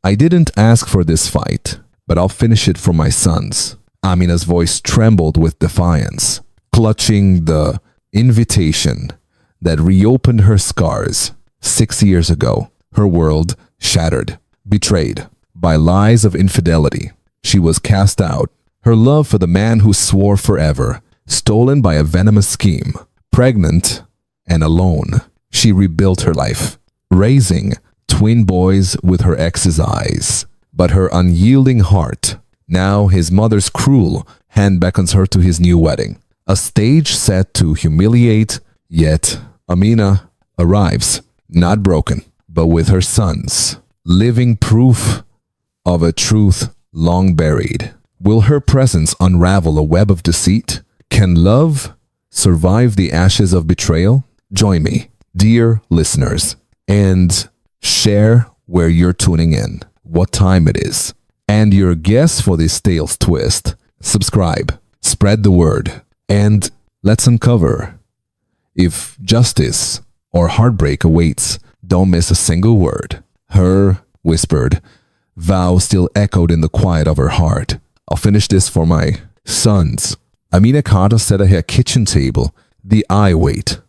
I didn't ask for this fight, but I'll finish it for my sons. Amina's voice trembled with defiance, clutching the invitation that reopened her scars. 6 years ago, her world shattered, betrayed by lies of infidelity. She was cast out, her love for the man who swore forever, stolen by a venomous scheme. Pregnant and alone, she rebuilt her life, raising twin boys with her ex's eyes. But her unyielding heart, now his mother's cruel hand beckons her to his new wedding. A stage set to humiliate, yet Amina arrives, not broken, but with her sons, living proof of a truth long buried. Will her presence unravel a web of deceit? Can love survive the ashes of betrayal? Join me, dear listeners, and share where you're tuning in, what time it is, and your guess for this tale's twist. Subscribe, spread the word, and let's uncover if justice or heartbreak awaits. Don't miss a single word. Her whispered vow still echoed in the quiet of her heart. I'll finish this for my sons. Amina Carter sat at her kitchen table, the eye weight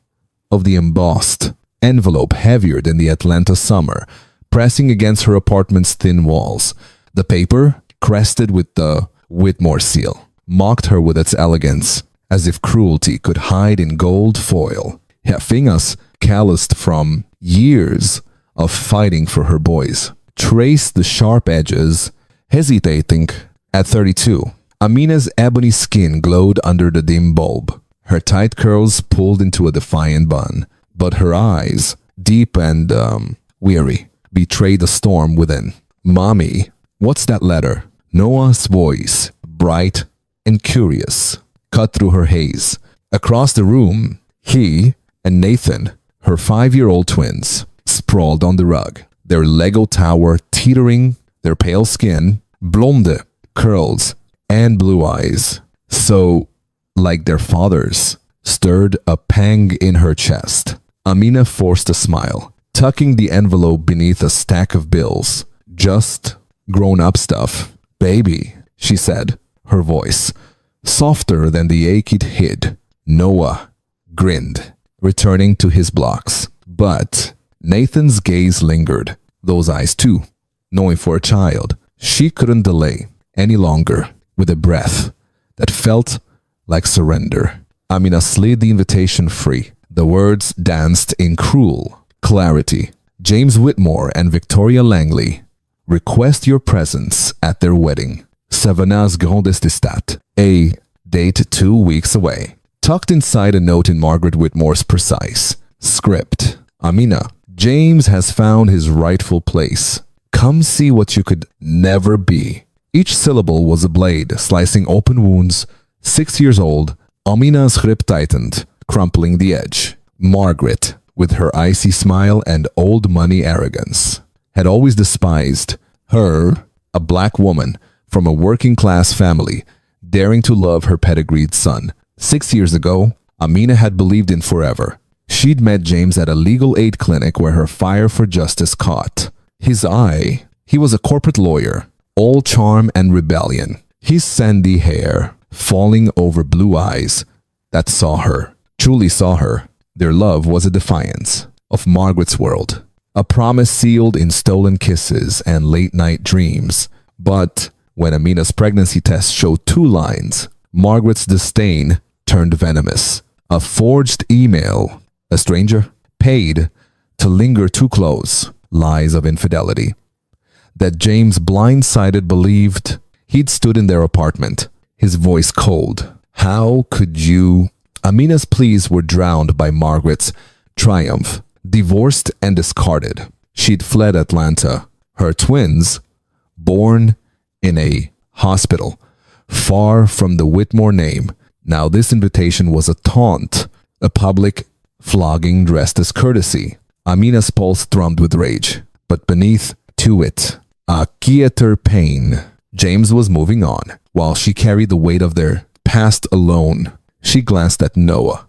of the embossed envelope heavier than the Atlanta summer, pressing against her apartment's thin walls. The paper, crested with the Whitmore seal, mocked her with its elegance, as if cruelty could hide in gold foil. Her fingers, calloused from years of fighting for her boys, traced the sharp edges, hesitating. At 32, Amina's ebony skin glowed under the dim bulb, her tight curls pulled into a defiant bun, but her eyes, deep and weary, betrayed the storm within. "Mommy, what's that letter?" Noah's voice, bright and curious, cut through her haze. Across the room, he and Nathan, her 5-year-old twins, sprawled on the rug, their Lego tower teetering, their pale skin, blonde curls, and blue eyes, so like their father's, stirred a pang in her chest. Amina forced a smile, tucking the envelope beneath a stack of bills. "Just grown-up stuff, baby," she said, her voice softer than the ache it hid. Noah grinned, returning to his blocks. But Nathan's gaze lingered, those eyes too, knowing for a child. She couldn't delay any longer. With a breath that felt like surrender, Amina slid the invitation free. The words danced in cruel clarity. "James Whitmore and Victoria Langley request your presence at their wedding. Savannah's Grandest Estate. A date 2 weeks away." Tucked inside a note in Margaret Whitmore's precise script. "Amina, James has found his rightful place. Come see what you could never be." Each syllable was a blade, slicing open wounds. 6 years old, Amina's grip tightened, crumpling the edge. Margaret, with her icy smile and old money arrogance, had always despised her, a black woman from a working-class family, daring to love her pedigreed son. 6 years ago, Amina had believed in forever. She'd met James at a legal aid clinic where her fire for justice caught his eye. He was a corporate lawyer, all charm and rebellion, his sandy hair falling over blue eyes that saw her, truly saw her. Their love was a defiance of Margaret's world, a promise sealed in stolen kisses and late-night dreams. But when Amina's pregnancy test showed 2 lines, Margaret's disdain turned venomous. A forged email, a stranger, paid to linger too close, lies of infidelity that James blindsided believed. He'd stood in their apartment, his voice cold. "How could you?" Amina's pleas were drowned by Margaret's triumph. Divorced and discarded, she'd fled Atlanta. Her twins, born in a hospital far from the Whitmore name. Now this invitation was a taunt, a public flogging dressed as courtesy. Amina's pulse thrummed with rage, but beneath to it, a quieter pain. James was moving on, while she carried the weight of their past alone. She glanced at Noah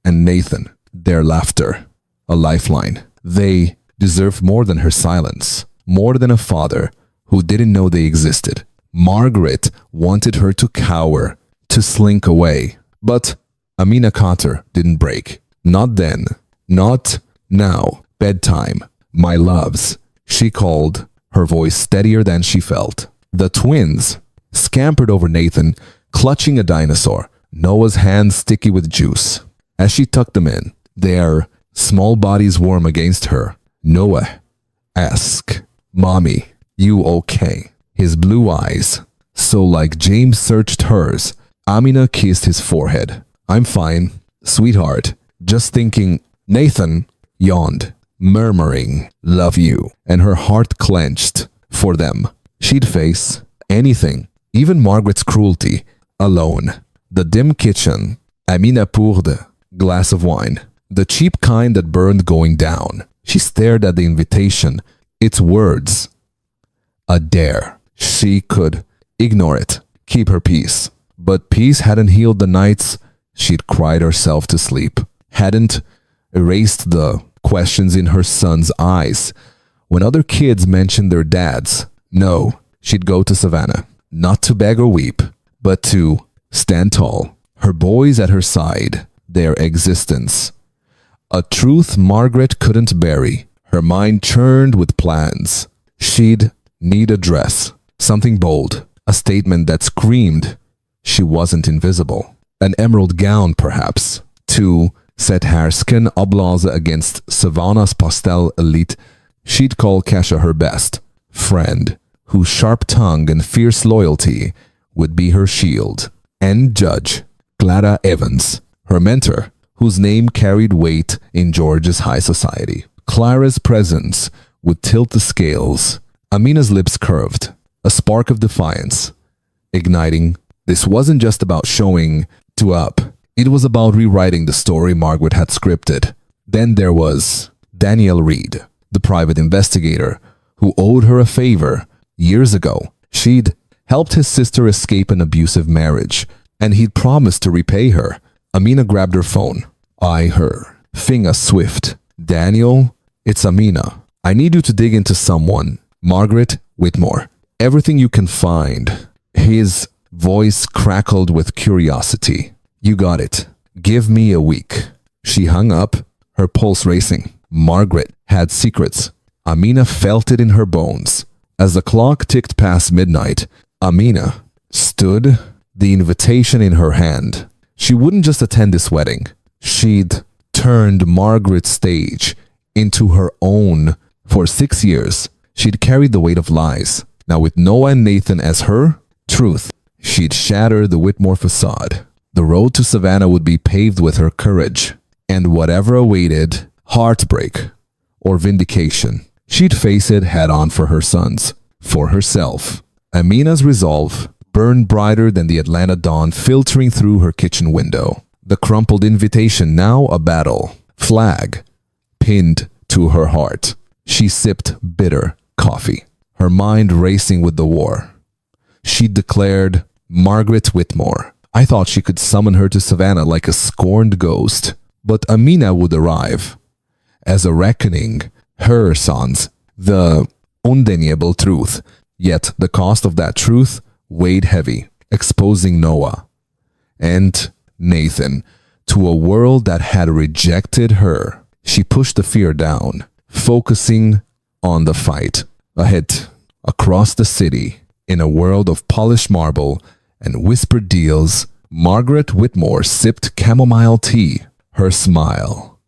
and Nathan, their laughter, a lifeline. They deserved more than her silence, more than a father who didn't know they existed. Margaret wanted her to cower, to slink away. But Amina caught her, didn't break. Not then. Not now. Bedtime. My loves. She called, her voice steadier than she felt. The twins scampered over Nathan, clutching a dinosaur, Noah's hands sticky with juice. As she tucked them in, their small bodies warm against her, Noah asked, "Mommy, you okay?" His blue eyes, so like James searched hers. Amina kissed his forehead. "I'm fine, sweetheart. Just thinking." Nathan yawned, murmuring, "Love you." And her heart clenched. For them, she'd face anything, even Margaret's cruelty, alone. The dim kitchen. Amina poured a glass of wine, the cheap kind that burned going down. She stared at the invitation, its words. A dare. She could ignore it, keep her peace. But peace hadn't healed the nights she'd cried herself to sleep, hadn't erased the questions in her son's eyes when other kids mentioned their dads. No, she'd go to Savannah, not to beg or weep, but to stand tall. Her boys at her side, their existence. A truth Margaret couldn't bury. Her mind churned with plans. She'd need a dress, something bold, a statement that screamed she wasn't invisible. An emerald gown, perhaps, to set harsken oblongs against Savannah's pastel elite. She'd call Kesha her best friend, whose sharp tongue and fierce loyalty would be her shield. And Judge Clara Evans, her mentor, whose name carried weight in Georgia's high society. Clara's presence would tilt the scales. Amina's lips curved, a spark of defiance, igniting. This wasn't just about showing up. It was about rewriting the story Margaret had scripted. Then there was Daniel Reed, the private investigator, who owed her a favor. Years ago, she'd helped his sister escape an abusive marriage, and he'd promised to repay her. Amina grabbed her phone. Her finger swift. "Daniel, it's Amina. I need you to dig into someone. Margaret Whitmore. Everything you can find." His voice crackled with curiosity. "You got it. Give me a week." She hung up, her pulse racing. Margaret had secrets. Amina felt it in her bones. As the clock ticked past midnight, Amina stood, the invitation in her hand. She wouldn't just attend this wedding. She'd turned Margaret's stage into her own. For 6 years, she'd carried the weight of lies. Now with Noah and Nathan as her truth, she'd shatter the Whitmore facade. The road to Savannah would be paved with her courage. And whatever awaited, heartbreak or vindication, she'd face it head on for her sons, for herself. Amina's resolve burned brighter than the Atlanta dawn filtering through her kitchen window. The crumpled invitation now a battle flag pinned to her heart. She sipped bitter coffee, her mind racing with the war. She declared, "Margaret Whitmore." I thought she could summon her to Savannah like a scorned ghost. But Amina would arrive as a reckoning, her sons, the undeniable truth. Yet the cost of that truth weighed heavy, exposing Noah and Nathan to a world that had rejected her. She pushed the fear down, focusing on the fight ahead across the city. In a world of polished marble and whispered deals, Margaret Whitmore sipped chamomile tea, her smile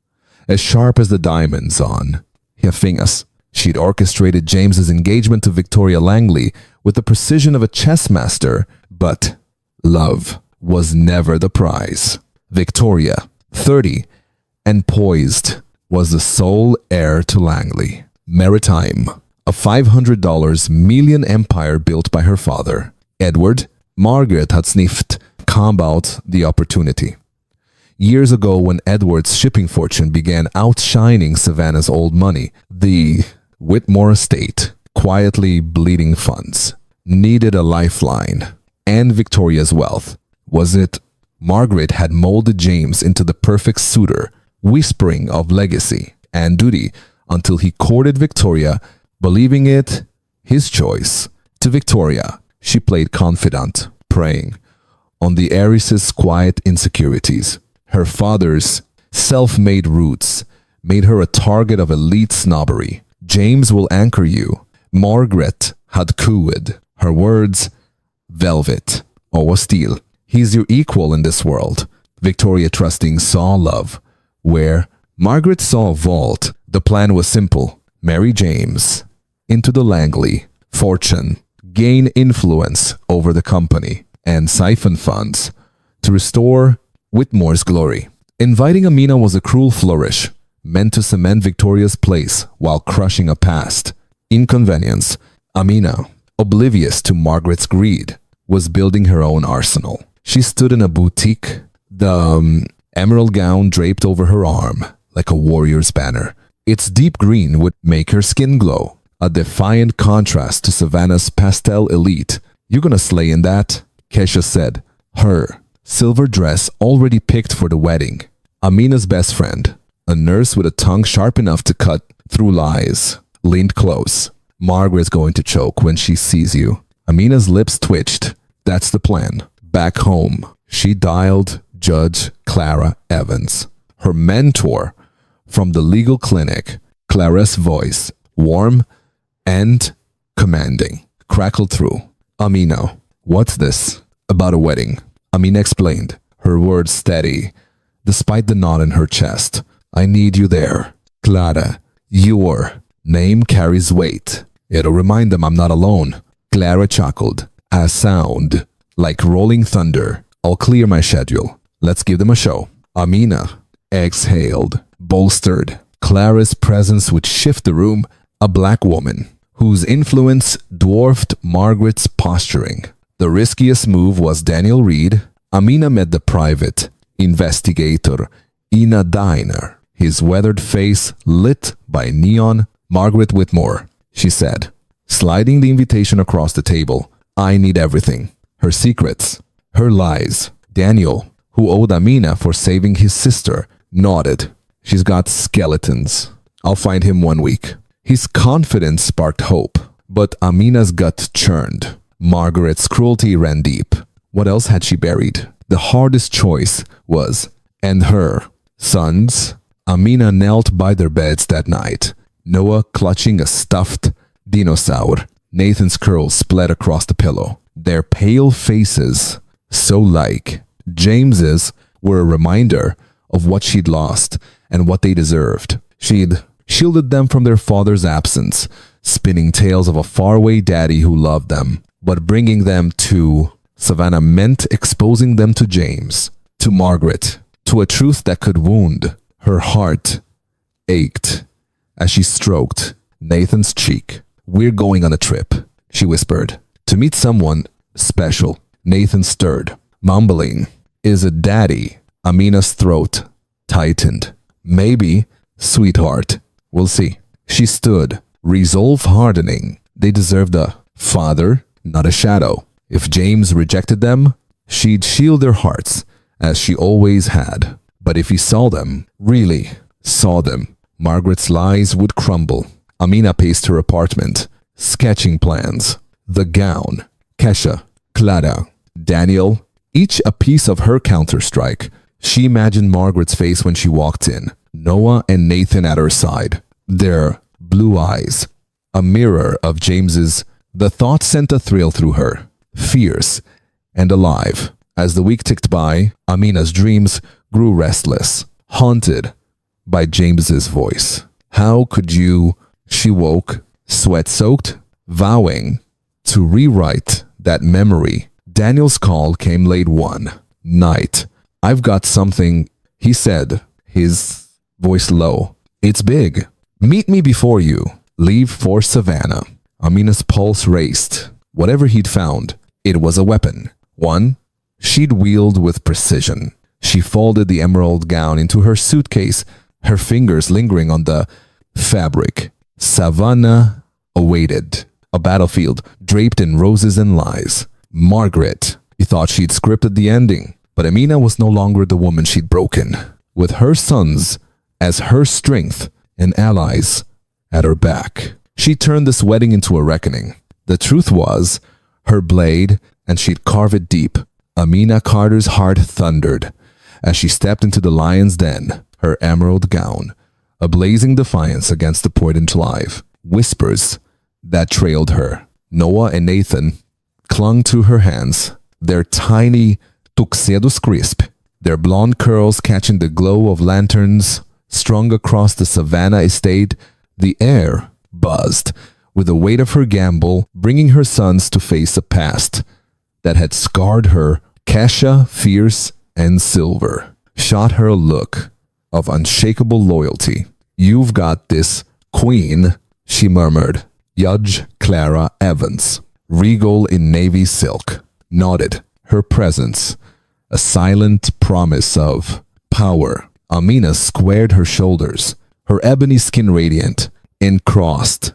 as sharp as the diamonds on her fingers. She'd orchestrated James's engagement to Victoria Langley with the precision of a chess master, but love was never the prize. Victoria, 30 and poised, was the sole heir to Langley. Maritime, a $500 million empire built by her father. Edward, Margaret had sniffed about the opportunity. Years ago, when Edward's shipping fortune began outshining Savannah's old money, the Whitmore estate, quietly bleeding funds, needed a lifeline. And Victoria's wealth. Was it? Margaret had molded James into the perfect suitor, whispering of legacy and duty until he courted Victoria, believing it his choice. To Victoria, she played confidant, preying on the heiress's quiet insecurities. Her father's self-made roots made her a target of elite snobbery. James will anchor you. Margaret had cooed. Her words, velvet or steel. He's your equal in this world. Victoria trusting saw love. Where Margaret saw a vault, the plan was simple. Marry James into the Langley fortune, gain influence over the company, and siphon funds to restore Whitmore's glory. Inviting Amina was a cruel flourish, meant to cement Victoria's place while crushing a past inconvenience. Amina, oblivious to Margaret's greed, was building her own arsenal. She stood in a boutique, the emerald gown draped over her arm like a warrior's banner. Its deep green would make her skin glow, a defiant contrast to Savannah's pastel elite. "You gonna slay in that?" Kesha said, her silver dress already picked for the wedding. Amina's best friend, a nurse with a tongue sharp enough to cut through lies, leaned close. "Margaret's going to choke when she sees you." Amina's lips twitched. That's the plan. Back home, she dialed Judge Clara Evans, her mentor from the legal clinic. Clara's voice, warm and commanding, crackled through. "Amina, what's this?" "About a wedding." Amina explained, her words steady, despite the knot in her chest. "I need you there. Clara, your name carries weight. It'll remind them I'm not alone." Clara chuckled. "A sound like rolling thunder. I'll clear my schedule. Let's give them a show." Amina exhaled, bolstered. Clara's presence would shift the room. A black woman whose influence dwarfed Margaret's posturing. The riskiest move was Daniel Reed. Amina met the private investigator in a diner, his weathered face lit by neon. "Margaret Whitmore," she said, sliding the invitation across the table. "I need everything. Her secrets, her lies." Daniel, who owed Amina for saving his sister, nodded. "She's got skeletons. I'll find him 1 week." His confidence sparked hope, but Amina's gut churned. Margaret's cruelty ran deep. What else had she buried? The hardest choice was, and her sons. Amina knelt by their beds that night, Noah clutching a stuffed dinosaur. Nathan's curls split across the pillow. Their pale faces, so like James's, were a reminder of what she'd lost and what they deserved. She'd shielded them from their father's absence, spinning tales of a faraway daddy who loved them. But bringing them to Savannah meant exposing them to James, to Margaret, to a truth that could wound. Her heart ached as she stroked Nathan's cheek. "We're going on a trip," she whispered, "to meet someone special." Nathan stirred, mumbling, "Is it Daddy?" Amina's throat tightened. "Maybe, sweetheart. We'll see." She stood, resolve hardening. They deserved a father, not a shadow. If James rejected them, she'd shield their hearts, as she always had. But if he saw them, really saw them, Margaret's lies would crumble. Amina paced her apartment, sketching plans. The gown, Kesha, Clara, Daniel, each a piece of her counter-strike. She imagined Margaret's face when she walked in, Noah and Nathan at her side, their blue eyes, a mirror of James's. The thought sent a thrill through her, fierce and alive. As the week ticked by, Amina's dreams grew restless, haunted by James's voice. How could you? She woke, sweat-soaked, vowing to rewrite that memory. Daniel's call came late one night. "I've got something," he said, his voice low. "It's big. Meet me before you leave for Savannah." Amina's pulse raced. Whatever he'd found, it was a weapon. One she'd wield with precision. She folded the emerald gown into her suitcase, her fingers lingering on the fabric. Savannah awaited. A battlefield draped in roses and lies. Margaret. He thought she'd scripted the ending, but Amina was no longer the woman she'd broken. With her sons as her strength and allies at her back, she turned this wedding into a reckoning. The truth was, her blade, and she'd carve it deep. Amina Carter's heart thundered as she stepped into the lion's den, her emerald gown, a blazing defiance against the poisoned life. Whispers that trailed her. Noah and Nathan clung to her hands, their tiny tuxedos crisp, their blonde curls catching the glow of lanterns strung across the Savannah estate. The air buzzed with the weight of her gamble, bringing her sons to face a past that had scarred her. Kesha, fierce and silver, shot her a look of unshakable loyalty. "You've got this, Queen," she murmured. Judge Clara Evans, regal in navy silk, nodded, her presence a silent promise of power. Amina squared her shoulders, her ebony skin radiant, and crossed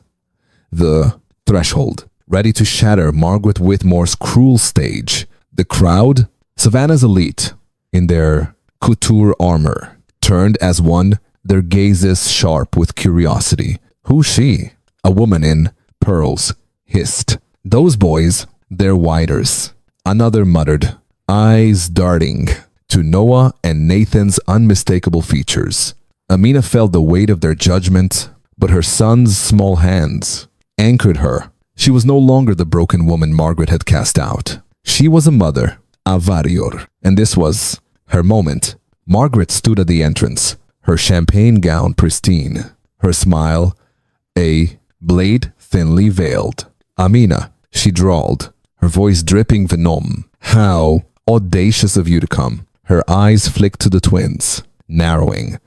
the threshold, ready to shatter Margaret Whitmore's cruel stage. The crowd, Savannah's elite, in their couture armor, turned as one, their gazes sharp with curiosity. "Who's she?" A woman in pearls hissed. "Those boys, they're whiters," another muttered, eyes darting to Noah and Nathan's unmistakable features. Amina felt the weight of their judgment, but her son's small hands anchored her. She was no longer the broken woman Margaret had cast out. She was a mother, a warrior, and this was her moment. Margaret stood at the entrance, her champagne gown pristine, her smile a blade thinly veiled. "Amina," she drawled, her voice dripping venom. "How audacious of you to come." Her eyes flicked to the twins, narrowing,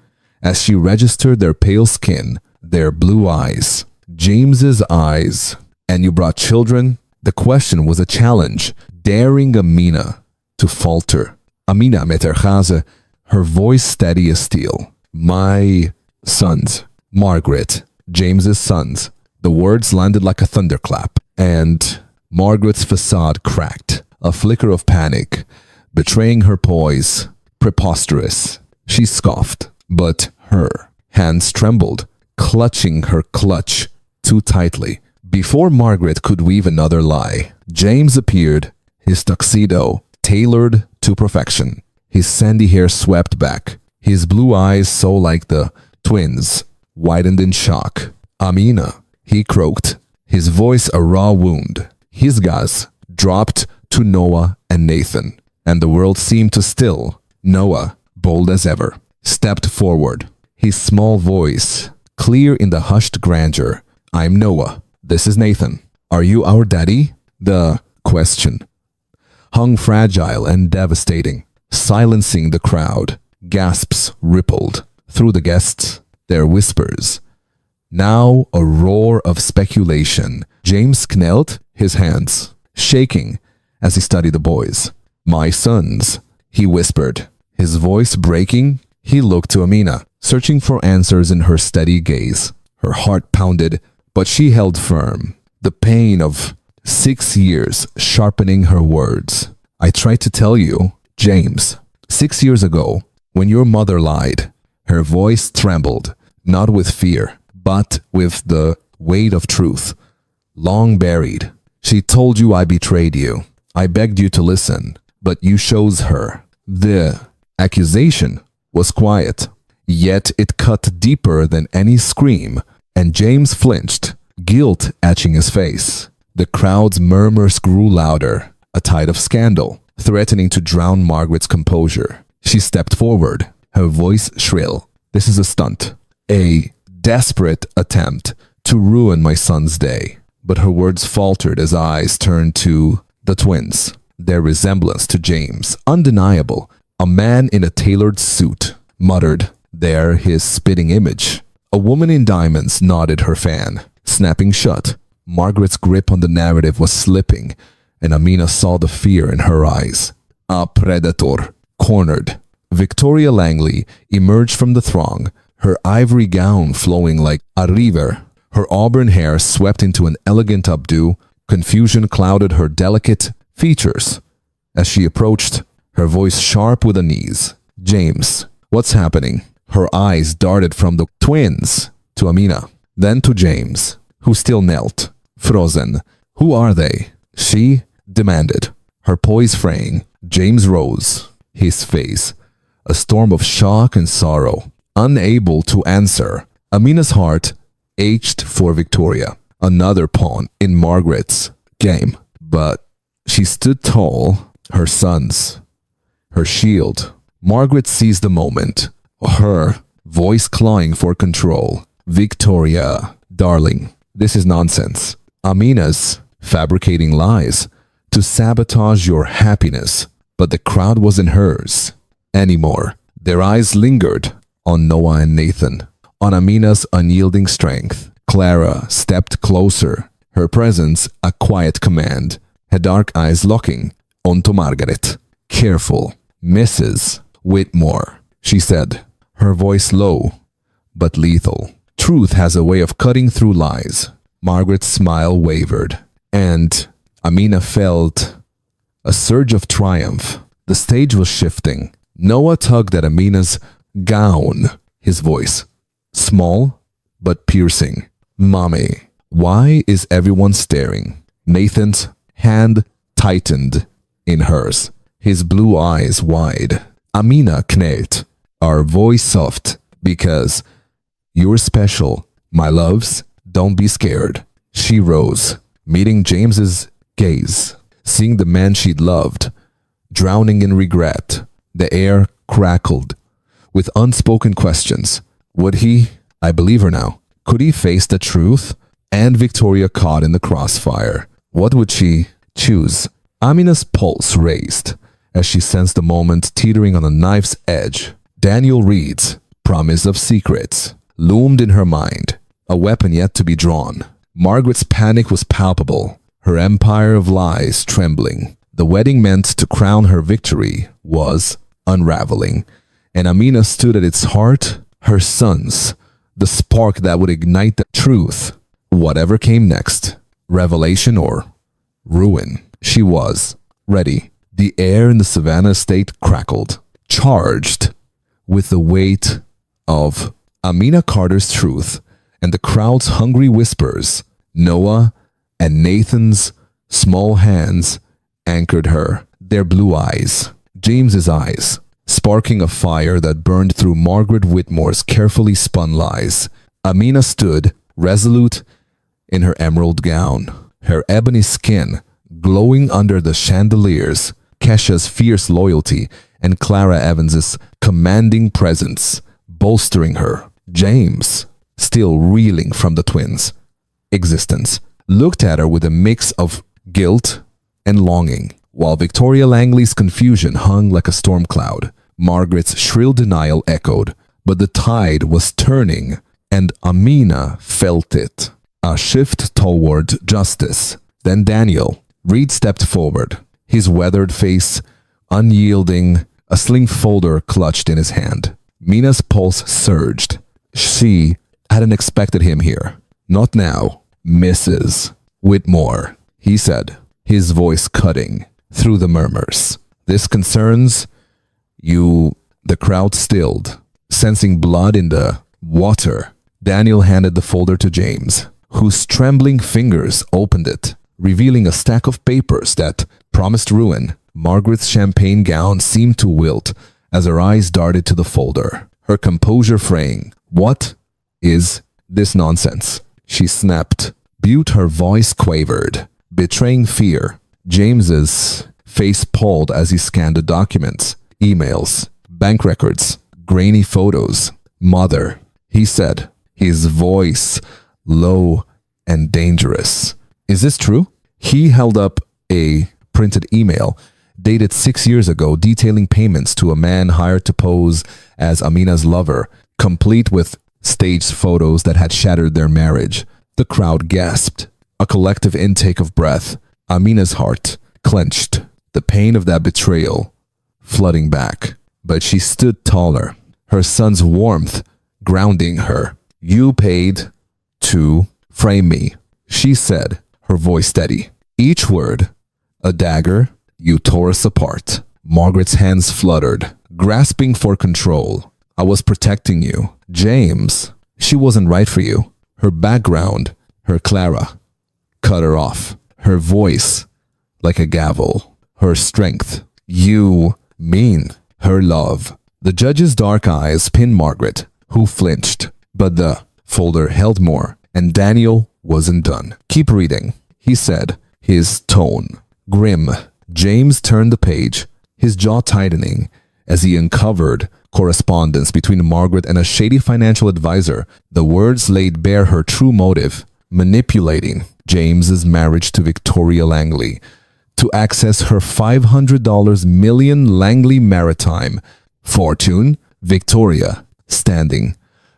as she registered their pale skin, their blue eyes. James's eyes. "And you brought children?" The question was a challenge, daring Amina to falter. Amina met her gaze, her voice steady as steel. "My sons." Margaret, James's sons. The words landed like a thunderclap, and Margaret's facade cracked, a flicker of panic, betraying her poise. Preposterous. She scoffed, but her hands trembled, clutching her clutch too tightly. Before Margaret could weave another lie, James appeared, his tuxedo tailored to perfection, his sandy hair swept back, his blue eyes so like the twins, widened in shock. "Amina," he croaked, his voice a raw wound. His gaze dropped to Noah and Nathan, and the world seemed to still. Noah, bold as ever, stepped forward, his small voice clear in the hushed grandeur. "I'm Noah. This is Nathan. Are you our daddy?" The question hung fragile and devastating, silencing the crowd. Gasps rippled through the guests, their whispers. Now a roar of speculation. James knelt, his hands shaking as he studied the boys. "My sons," he whispered, his voice breaking. He looked to Amina, searching for answers in her steady gaze. Her heart pounded, but she held firm, the pain of 6 years sharpening her words. "I tried to tell you, James, 6 years ago, when your mother lied." Her voice trembled, not with fear, but with the weight of truth, long buried. "She told you I betrayed you. I begged you to listen, but you chose her." The accusation was quiet, yet it cut deeper than any scream, and James flinched, guilt etching his face. The crowd's murmurs grew louder, a tide of scandal, threatening to drown Margaret's composure. She stepped forward, her voice shrill. "This is a stunt, a desperate attempt to ruin my son's day." But her words faltered as eyes turned to the twins, their resemblance to James undeniable. A man in a tailored suit muttered, there his spitting image. A woman in diamonds nodded her fan, snapping shut. Margaret's grip on the narrative was slipping, and Amina saw the fear in her eyes. A predator, cornered. Victoria Langley emerged from the throng, her ivory gown flowing like a river. Her auburn hair swept into an elegant updo. Confusion clouded her delicate features. As she approached, her voice sharp with unease. "James, what's happening?" Her eyes darted from the twins to Amina, then to James, who still knelt, frozen, Who are they? She demanded, her poise fraying. James rose, his face a storm of shock and sorrow. Unable to answer, Amina's heart ached for Victoria, another pawn in Margaret's game. But she stood tall, her sons, her shield. Margaret seized the moment, her voice clawing for control. Victoria, darling, this is nonsense. Amina's fabricating lies to sabotage your happiness, but the crowd wasn't hers anymore. Their eyes lingered on Noah and Nathan, on Amina's unyielding strength. Clara stepped closer, her presence a quiet command, her dark eyes locking onto Margaret. Careful, Mrs. Whitmore, she said, her voice low but lethal. Truth has a way of cutting through lies. Margaret's smile wavered, and Amina felt a surge of triumph. The stage was shifting. Noah tugged at Amina's gown, his voice small but piercing. Mommy, why is everyone staring? Nathan's hand tightened in hers, his blue eyes wide. Amina knelt, our voice soft, because you're special, my loves. Don't be scared. She rose, meeting James's gaze, seeing the man she'd loved, drowning in regret. The air crackled with unspoken questions. Would he, I believe her now, could he face the truth? And Victoria caught in the crossfire. What would she choose? Amina's pulse raced as she sensed the moment teetering on a knife's edge. Daniel Reed's promise of secrets loomed in her mind, a weapon yet to be drawn. Margaret's panic was palpable, her empire of lies trembling. The wedding meant to crown her victory was unraveling, and Amina stood at its heart, her sons, the spark that would ignite the truth. Whatever came next, revelation or ruin, she was ready. The air in the Savannah estate crackled, charged with the weight of Amina Carter's truth and the crowd's hungry whispers. Noah and Nathan's small hands anchored her, their blue eyes, James's eyes, sparking a fire that burned through Margaret Whitmore's carefully spun lies. Amina stood, resolute in her emerald gown, her ebony skin glowing under the chandeliers, Kesha's fierce loyalty and Clara Evans's commanding presence bolstering her. James, still reeling from the twins' existence, looked at her with a mix of guilt and longing, while Victoria Langley's confusion hung like a storm cloud. Margaret's shrill denial echoed, but the tide was turning, and Amina felt it. A shift toward justice. Then Daniel Reed stepped forward, his weathered face unyielding, a sling folder clutched in his hand. Mina's pulse surged. She hadn't expected him here. Not now, Mrs. Whitmore, he said, his voice cutting through the murmurs. This concerns you. The crowd stilled, sensing blood in the water. Daniel handed the folder to James, whose trembling fingers opened it, revealing a stack of papers that promised ruin. Margaret's champagne gown seemed to wilt as her eyes darted to the folder, her composure fraying. What is this nonsense? She snapped. Butte, her voice quavered, betraying fear. James's face palled as he scanned the documents, emails, bank records, grainy photos. Mother, he said, his voice low and dangerous. Is this true? He held up a printed email dated 6 years ago detailing payments to a man hired to pose as Amina's lover, complete with staged photos that had shattered their marriage. The crowd gasped, a collective intake of breath. Amina's heart clenched, the pain of that betrayal flooding back. But she stood taller, her son's warmth grounding her. You paid to frame me, she said, her voice steady. Each word, a dagger. You tore us apart. Margaret's hands fluttered, grasping for control. I was protecting you. James, she wasn't right for you. Her background, her Clara, cut her off. her voice like a gavel, her strength. You mean her love. The judge's dark eyes pinned Margaret, who flinched, but the folder held more, and Daniel wasn't done. Keep reading, he said, his tone grim. James turned the page, his jaw tightening as he uncovered correspondence between Margaret and a shady financial advisor. The words laid bare her true motive, manipulating James's marriage to Victoria Langley to access her $500 million Langley maritime fortune. Victoria, standing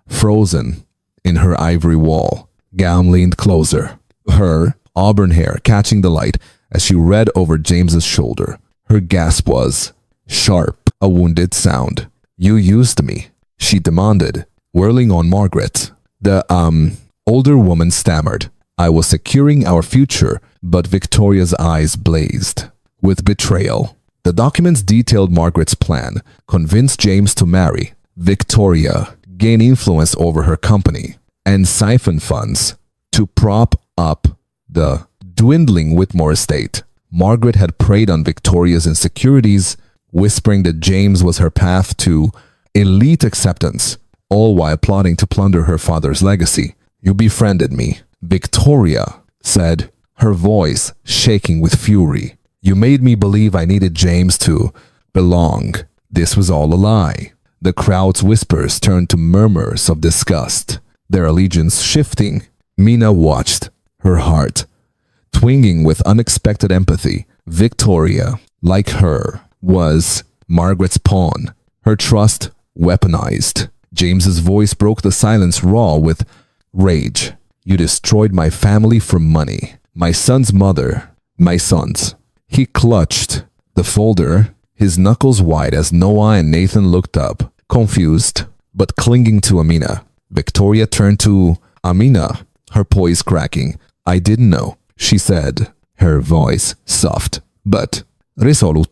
frozen in her ivory wall gown, leaned closer, her auburn hair catching the light as she read over James's shoulder. Her gasp was sharp, a wounded sound. You used me, she demanded, whirling on Margaret. The older woman stammered. I was securing our future, but Victoria's eyes blazed with betrayal. The documents detailed Margaret's plan, convince James to marry Victoria, gain influence over her company, and siphon funds to prop up the dwindling Whitmore estate. Margaret had preyed on Victoria's insecurities, whispering that James was her path to elite acceptance, all while plotting to plunder her father's legacy. You befriended me, Victoria said, her voice shaking with fury. You made me believe I needed James to belong. This was all a lie. The crowd's whispers turned to murmurs of disgust, their allegiance shifting. Mina watched, her heart twinging with unexpected empathy. Victoria, like her, was Margaret's pawn, her trust weaponized. James's voice broke the silence raw with rage. You destroyed my family for money. My son's mother. My son's. He clutched the folder, his knuckles white as Noah and Nathan looked up, confused, but clinging to Amina. Victoria turned to Amina, her poise cracking. I didn't know, she said, her voice soft, but risolute.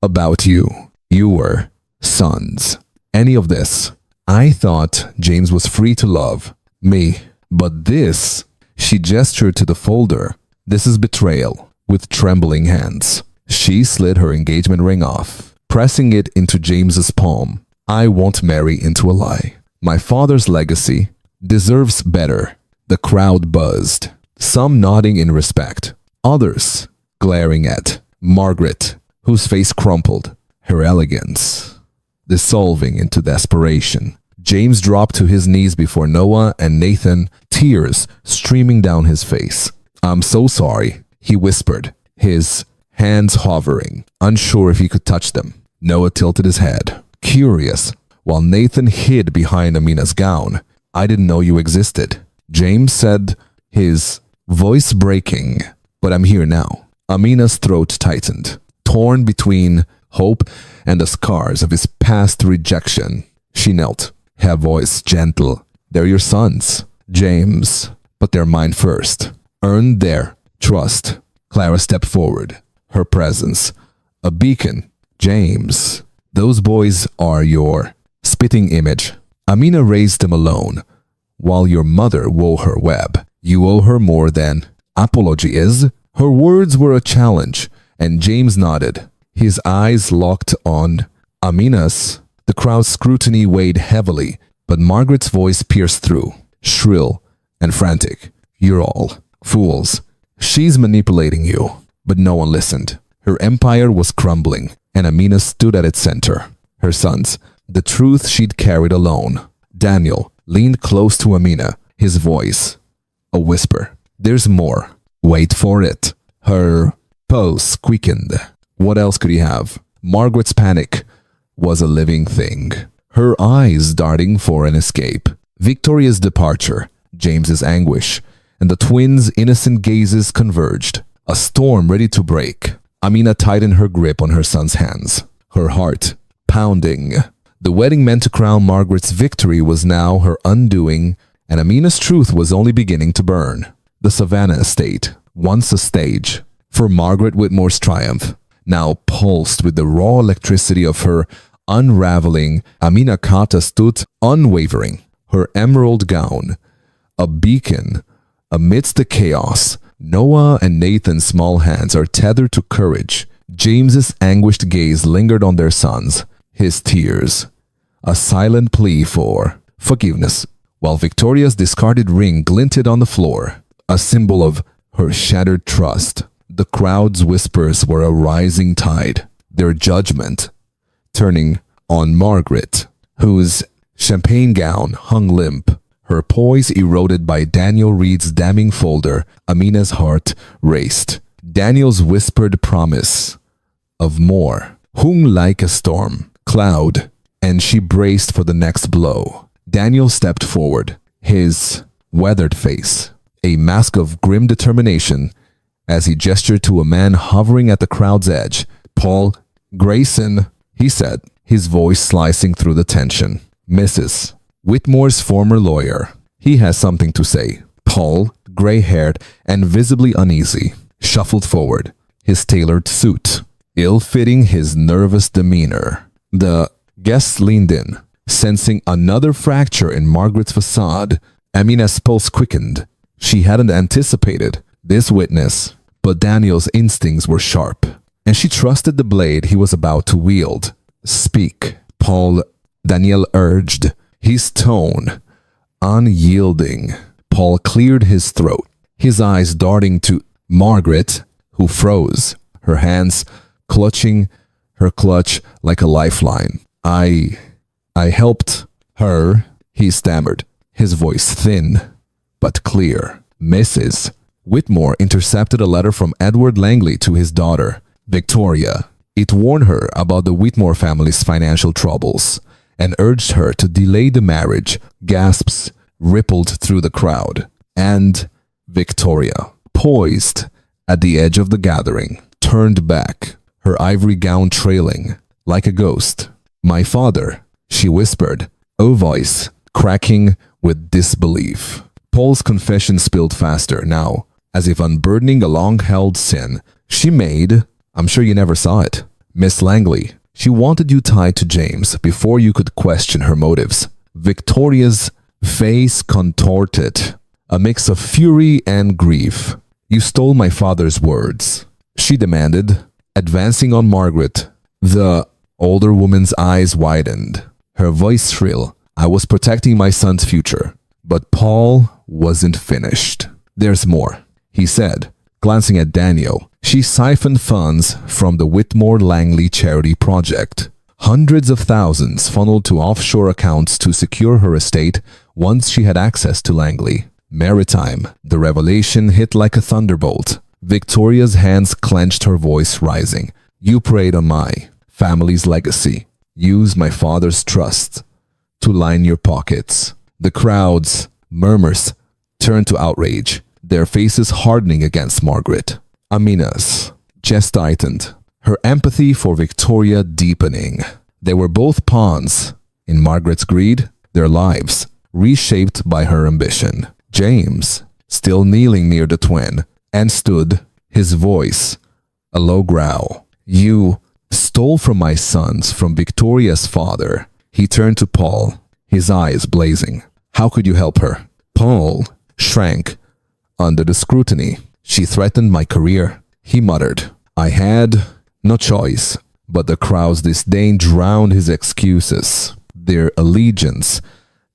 About you. You were sons. Any of this. I thought James was free to love me, but this, she gestured to the folder. This is betrayal. With trembling hands, she slid her engagement ring off, pressing it into James's palm. I won't marry into a lie. My father's legacy deserves better. The crowd buzzed, some nodding in respect, others glaring at Margaret, whose face crumpled, her elegance dissolving into desperation. James dropped to his knees before Noah and Nathan, tears streaming down his face. I'm so sorry, he whispered, his hands hovering, unsure if he could touch them. Noah tilted his head, curious, while Nathan hid behind Amina's gown. I didn't know you existed, James said, his voice breaking. But I'm here now. Amina's throat tightened, torn between hope and the scars of his past rejection. She knelt, her voice gentle. They're your sons, James, but they're mine first. Earn their trust. Clara stepped forward, her presence a beacon. James, those boys are your spitting image. Amina raised them alone, while your mother wove her web. You owe her more than apology is. Her words were a challenge, and James nodded, his eyes locked on Amina's. The crowd's scrutiny weighed heavily, but Margaret's voice pierced through, shrill and frantic. You're all fools. She's manipulating you. But no one listened. Her empire was crumbling, and Amina stood at its center. Her sons, the truth she'd carried alone. Daniel leaned close to Amina, his voice a whisper. There's more. Wait for it. Her pulse quickened. What else could he have? Margaret's panic was a living thing, her eyes darting for an escape. Victoria's departure, James's anguish, and the twins' innocent gazes converged. A storm ready to break. Amina tightened her grip on her son's hands, her heart pounding. The wedding meant to crown Margaret's victory was now her undoing, and Amina's truth was only beginning to burn. The Savannah estate, once a stage for Margaret Whitmore's triumph, now pulsed with the raw electricity of her unraveling. Amina Kata stood unwavering, her emerald gown a beacon amidst the chaos. Noah and Nathan's small hands are tethered to courage. James's anguished gaze lingered on their sons, his tears, a silent plea for forgiveness, while Victoria's discarded ring glinted on the floor, a symbol of her shattered trust. The crowd's whispers were a rising tide, their judgment turning on Margaret, whose champagne gown hung limp, her poise eroded by Daniel Reed's damning folder. Amina's heart raced. Daniel's whispered promise of more hung like a storm cloud, and she braced for the next blow. Daniel stepped forward, his weathered face a mask of grim determination, as he gestured to a man hovering at the crowd's edge. "Paul Grayson," he said, his voice slicing through the tension. "Mrs. Whitmore's former lawyer. He has something to say." Paul, gray-haired and visibly uneasy, shuffled forward, his tailored suit ill-fitting his nervous demeanor. The guests leaned in, sensing another fracture in Margaret's facade. Amina's pulse quickened. She hadn't anticipated this witness, but Daniel's instincts were sharp, and she trusted the blade he was about to wield. "Speak," Daniel urged, his tone unyielding. Paul cleared his throat, his eyes darting to Margaret, who froze, her hands clutching her clutch like a lifeline. I helped her," he stammered, his voice thin but clear. Mrs. Whitmore intercepted a letter from Edward Langley to his daughter, Victoria. It warned her about the Whitmore family's financial troubles and urged her to delay the marriage. Gasps rippled through the crowd, and Victoria, poised at the edge of the gathering, turned back, her ivory gown trailing like a ghost. "My father," she whispered, a voice cracking with disbelief. Paul's confession spilled faster now, as if unburdening a long-held sin she made. "I'm sure you never saw it. Miss Langley, she wanted you tied to James before you could question her motives." Victoria's face contorted, a mix of fury and grief. "You stole my father's words," she demanded, advancing on Margaret. The older woman's eyes widened, her voice shrill. "I was protecting my son's future." But Paul wasn't finished. "There's more," he said, glancing at Daniel. "She siphoned funds from the Whitmore Langley charity project. Hundreds of thousands funneled to offshore accounts to secure her estate once she had access to Langley. Maritime." The revelation hit like a thunderbolt. Victoria's hands clenched, her voice rising. "You preyed on my family's legacy. Use my father's trust to line your pockets." The crowd's murmurs turned to outrage, their faces hardening against Margaret. Amina's chest tightened, her empathy for Victoria deepening. They were both pawns in Margaret's greed, their lives reshaped by her ambition. James, still kneeling near the twin, and stood, his voice a low growl. "You stole from my sons, from Victoria's father." He turned to Paul, his eyes blazing. "How could you help her?" Paul shrank under the scrutiny. "She threatened my career," he muttered. "I had no choice." But the crowd's disdain drowned his excuses. Their allegiance,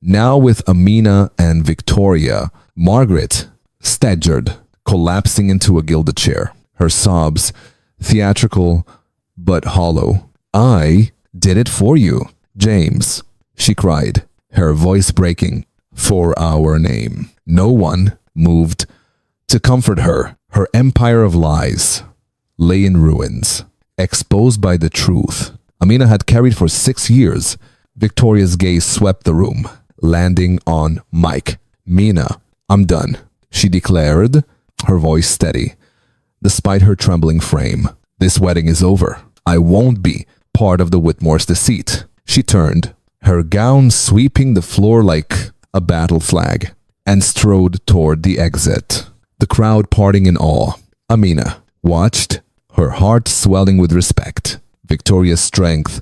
now with Amina and Victoria, Margaret staggered, collapsing into a gilded chair, her sobs theatrical but hollow. "I did it for you, James," she cried, her voice breaking. "For our name." No one moved to comfort her. Her empire of lies lay in ruins, exposed by the truth Amina had carried for 6 years. Victoria's gaze swept the room, landing on Mike. "Mina, I'm done," she declared, her voice steady, despite her trembling frame. "This wedding is over. I won't be part of the Whitmore's deceit." She turned, her gown sweeping the floor like a battle flag, and strode toward the exit, the crowd parting in awe. Amina watched, her heart swelling with respect. Victoria's strength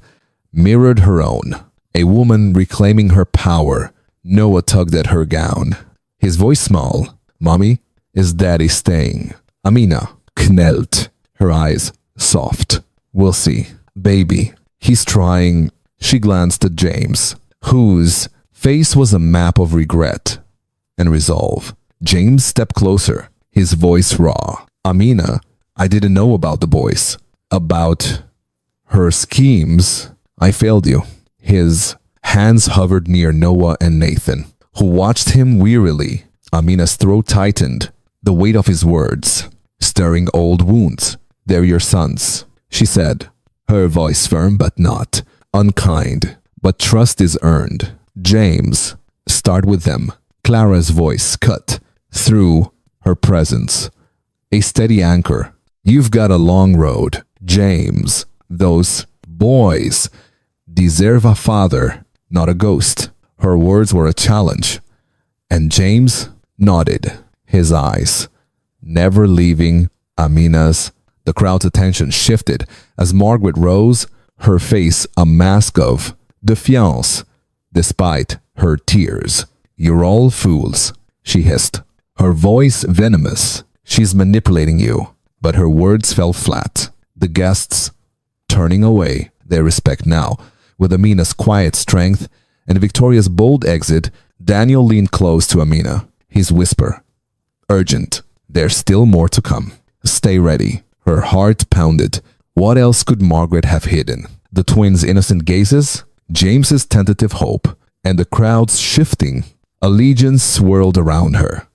mirrored her own, a woman reclaiming her power. Noah tugged at her gown, his voice small. "Mommy, Is Daddy staying? Amina knelt, her eyes soft. We'll see. Baby, he's trying. She glanced at James, whose face was a map of regret and resolve. James stepped closer, his voice raw. Amina, I didn't know about the boys. About her schemes. I failed you. His hands hovered near Noah and Nathan, who watched him wearily. Amina's throat tightened, the weight of his words, stirring old wounds. They're your sons, she said, her voice firm but not unkind. But trust is earned. James, start with them. Clara's voice cut through her presence. A steady anchor. You've got a long road. James, those boys deserve a father, not a ghost. Her words were a challenge. And James nodded, his eyes never leaving Amina's. The crowd's attention shifted as Margaret rose, her face a mask of defiance despite her tears. You're all fools, she hissed, her voice venomous. She's manipulating you. But her words fell flat. The guests turning away, their respect now. With Amina's quiet strength and Victoria's bold exit, Daniel leaned close to Amina, his whisper urgent. There's still more to come. Stay ready. Her heart pounded. What else could Margaret have hidden? The twins' innocent gazes, James's tentative hope, and the crowd's shifting allegiance swirled around her.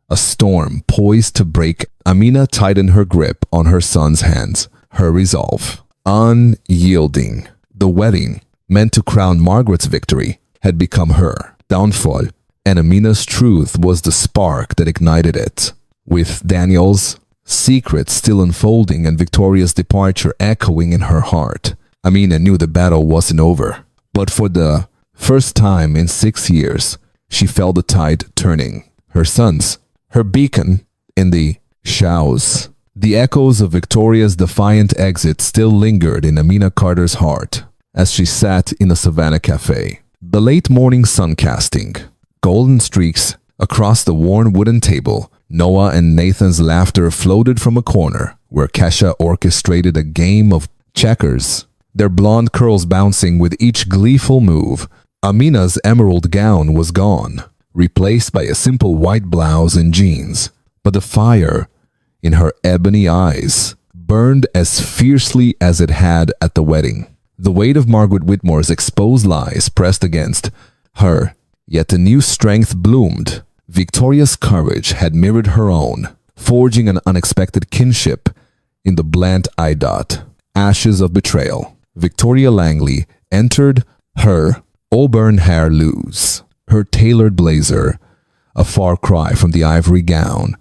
A storm poised to break. Amina tightened her grip on her son's hands, her resolve unyielding. The wedding, meant to crown Margaret's victory, had become her downfall, and Amina's truth was the spark that ignited it. With Daniel's secret still unfolding and Victoria's departure echoing in her heart, Amina knew the battle wasn't over. But for the first time in 6 years, she felt the tide turning. Her sons, her beacon in the shadows. The echoes of Victoria's defiant exit still lingered in Amina Carter's heart as she sat in the Savannah Cafe. The late morning sun casting golden streaks across the worn wooden table. Noah and Nathan's laughter floated from a corner where Kesha orchestrated a game of checkers, their blonde curls bouncing with each gleeful move. Amina's emerald gown was gone, replaced by a simple white blouse and jeans, but the fire in her ebony eyes burned as fiercely as it had at the wedding. The weight of Margaret Whitmore's exposed lies pressed against her, yet a new strength bloomed. Victoria's courage had mirrored her own, forging an unexpected kinship in the bland idot. Ashes of betrayal. Victoria Langley entered, her auburn hair loose, her tailored blazer a far cry from the ivory gown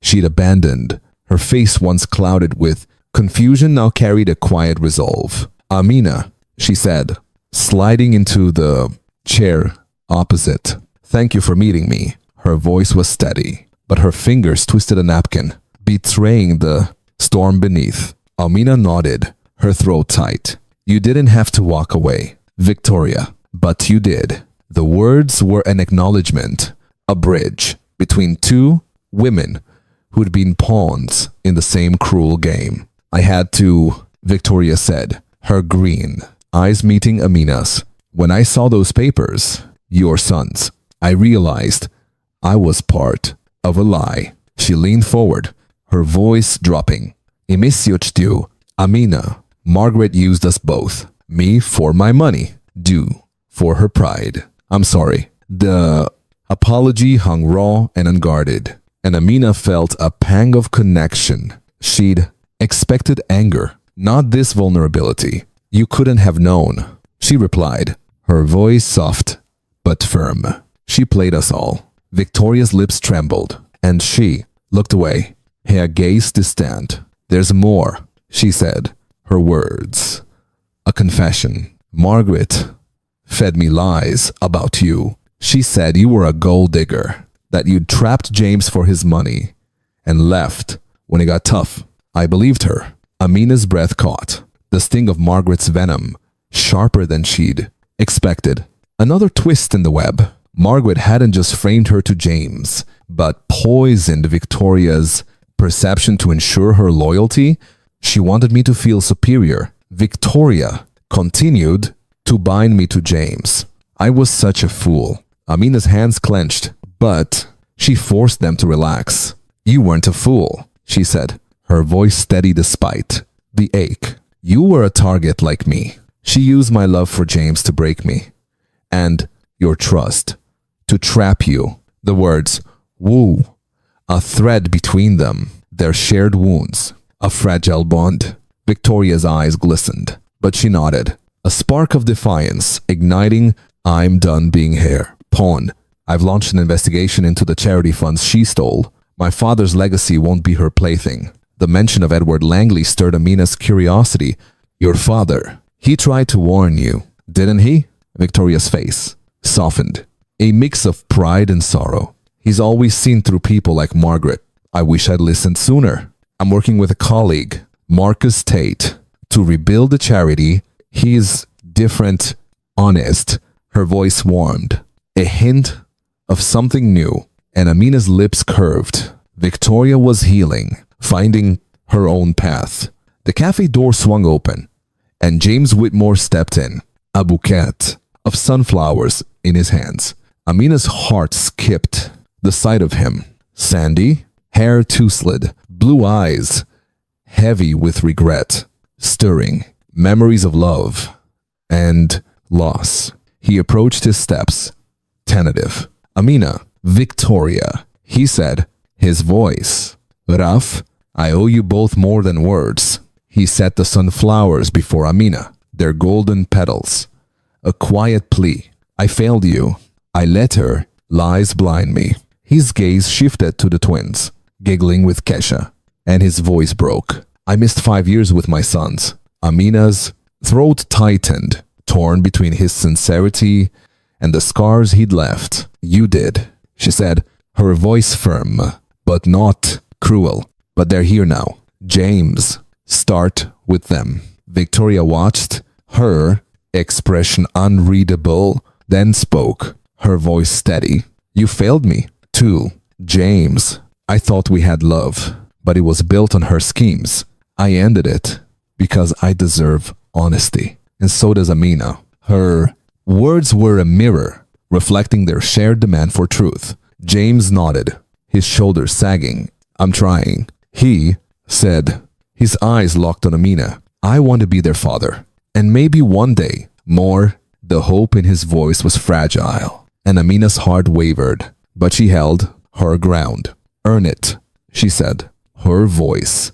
she'd abandoned. Her face, once clouded with confusion, now carried a quiet resolve. Amina, she said, sliding into the chair opposite. Thank you for meeting me. Her voice was steady, but her fingers twisted a napkin, betraying the storm beneath. Amina nodded, her throat tight. You didn't have to walk away, Victoria, but you did. The words were an acknowledgement, a bridge between two women who'd been pawns in the same cruel game. I had to, Victoria said, her green eyes meeting Amina's. When I saw those papers, your sons, I realized I was part of a lie. She leaned forward, her voice dropping. Imisiuchtiu, Amina. Margaret used us both. Me for my money, Du for her pride. I'm sorry. The apology hung raw and unguarded, and Amina felt a pang of connection. She'd expected anger, not this vulnerability. You couldn't have known, she replied, her voice soft but firm. She played us all. Victoria's lips trembled, and she looked away, her gaze distant. There's more, she said, her words a confession. Margaret fed me lies about you. She said you were a gold digger, that you'd trapped James for his money and left when it got tough. I believed her. Amina's breath caught, the sting of Margaret's venom, sharper than she'd expected. Another twist in the web. Margaret hadn't just framed her to James, but poisoned Victoria's perception to ensure her loyalty. She wanted me to feel superior. Victoria continued to bind me to James. I was such a fool. Amina's hands clenched, but she forced them to relax. You weren't a fool, she said, her voice steady despite the ache. You were a target like me. She used my love for James to break me, and your trust to trap you. The words, woo, a thread between them, their shared wounds, a fragile bond. Victoria's eyes glistened, but she nodded, a spark of defiance igniting. I'm done being here. Pawn. I've launched an investigation into the charity funds she stole. My father's legacy won't be her plaything. The mention of Edward Langley stirred Amina's curiosity. Your father, he tried to warn you, didn't he? Victoria's face softened, a mix of pride and sorrow. He's always seen through people like Margaret. I wish I'd listened sooner. I'm working with a colleague, Marcus Tate, to rebuild the charity. He's different, honest. Her voice warmed, a hint of something new, and Amina's lips curved. Victoria was healing, finding her own path. The cafe door swung open, and James Whitmore stepped in, a bouquet of sunflowers in his hands. Amina's heart skipped the sight of him. Sandy, hair tousled, blue eyes, heavy with regret, stirring memories of love and loss. He approached his steps, tentative. Amina, Victoria, he said, his voice rough. I owe you both more than words. He set the sunflowers before Amina, their golden petals. A quiet plea. I failed you. I let her lies blind me. His gaze shifted to the twins, giggling with Kesha, and his voice broke. I missed 5 years with my sons. Amina's throat tightened, torn between his sincerity and the scars he'd left. You did, she said, her voice firm, but not cruel. But they're here now. James, start with them. Victoria watched, her expression unreadable, then spoke, her voice steady. You failed me, too. James, I thought we had love, but it was built on her schemes. I ended it because I deserve honesty. And so does Amina. Her words were a mirror, reflecting their shared demand for truth. James nodded, his shoulders sagging. I'm trying, he said, his eyes locked on Amina. I want to be their father, and maybe one day more. The hope in his voice was fragile, and Amina's heart wavered, but she held her ground. Earn it, she said, her voice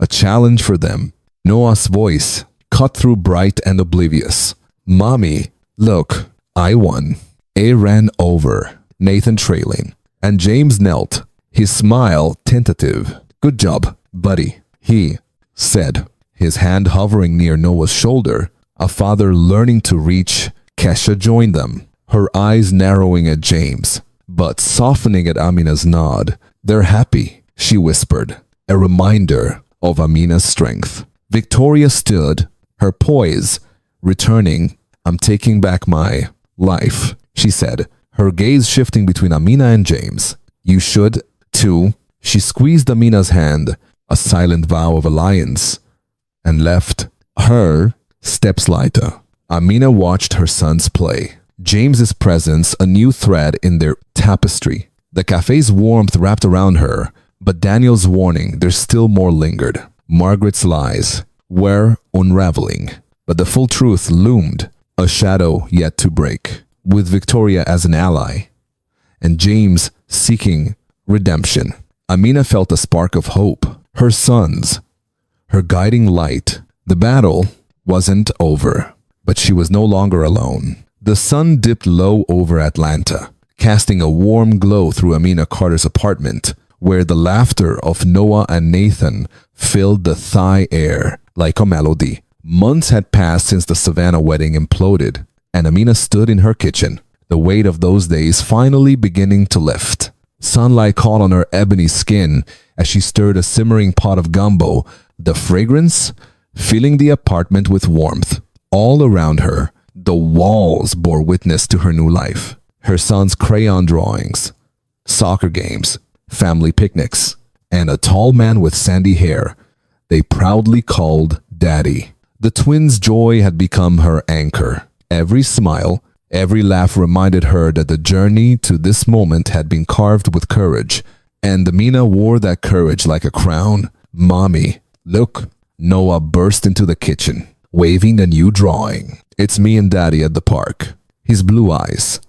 a challenge for them. Noah's voice cut through bright and oblivious. Mommy, look, I won. A ran over, Nathan trailing, and James knelt, his smile tentative. Good job, buddy, he said, his hand hovering near Noah's shoulder. A father learning to reach. Kesha joined them, her eyes narrowing at James, but softening at Amina's nod. They're happy, she whispered, a reminder of Amina's strength. Victoria stood, her poise returning. I'm taking back my life, she said, her gaze shifting between Amina and James. You should, too. She squeezed Amina's hand, a silent vow of alliance, and left her steps lighter. Amina watched her sons play. James's presence a new thread in their tapestry. The cafe's warmth wrapped around her, but Daniel's warning, there still more lingered. Margaret's lies were unraveling, but the full truth loomed, a shadow yet to break, with Victoria as an ally, and James seeking redemption. Amina felt a spark of hope. Her sons, her guiding light. The battle wasn't over, but she was no longer alone. The sun dipped low over Atlanta, casting a warm glow through Amina Carter's apartment, where the laughter of Noah and Nathan filled the Thai air like a melody. Months had passed since the Savannah wedding imploded, and Amina stood in her kitchen, the weight of those days finally beginning to lift. Sunlight caught on her ebony skin as she stirred a simmering pot of gumbo, the fragrance filling the apartment with warmth. All around her, the walls bore witness to her new life. her son's crayon drawings, soccer games, family picnics, and a tall man with sandy hair they proudly called Daddy. The twins' joy had become her anchor. Every smile, every laugh reminded her that the journey to this moment had been carved with courage, and Amina wore that courage like a crown. "Mommy, look." Noah burst into the kitchen, waving the new drawing. "It's me and Daddy at the park." His blue eyes,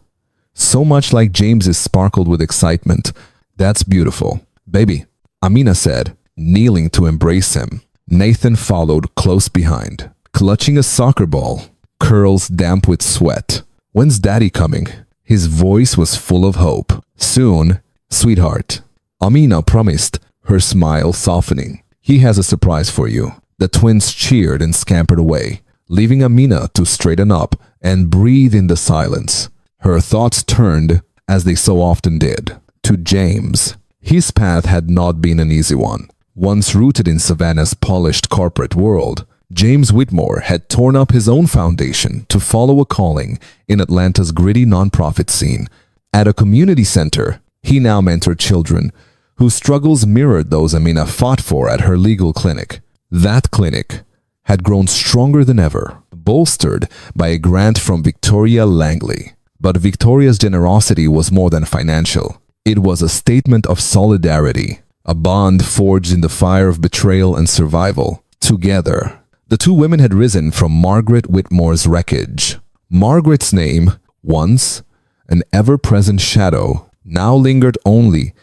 so much like James's, sparkled with excitement. "That's beautiful, baby," Amina said, kneeling to embrace him. Nathan followed close behind, clutching a soccer ball, curls damp with sweat. "When's Daddy coming?" His voice was full of hope. "Soon, sweetheart," Amina promised, her smile softening. "He has a surprise for you." The twins cheered and scampered away, leaving Amina to straighten up and breathe in the silence. Her thoughts turned, as they so often did, to James. His path had not been an easy one. Once rooted in Savannah's polished corporate world, James Whitmore had torn up his own foundation to follow a calling in Atlanta's gritty nonprofit scene. At a community center, he now mentored children whose struggles mirrored those Amina fought for at her legal clinic. That clinic had grown stronger than ever, bolstered by a grant from Victoria Langley. But Victoria's generosity was more than financial. It was a statement of solidarity, a bond forged in the fire of betrayal and survival. Together, the two women had risen from Margaret Whitmore's wreckage. Margaret's name, once an ever-present shadow, now lingered only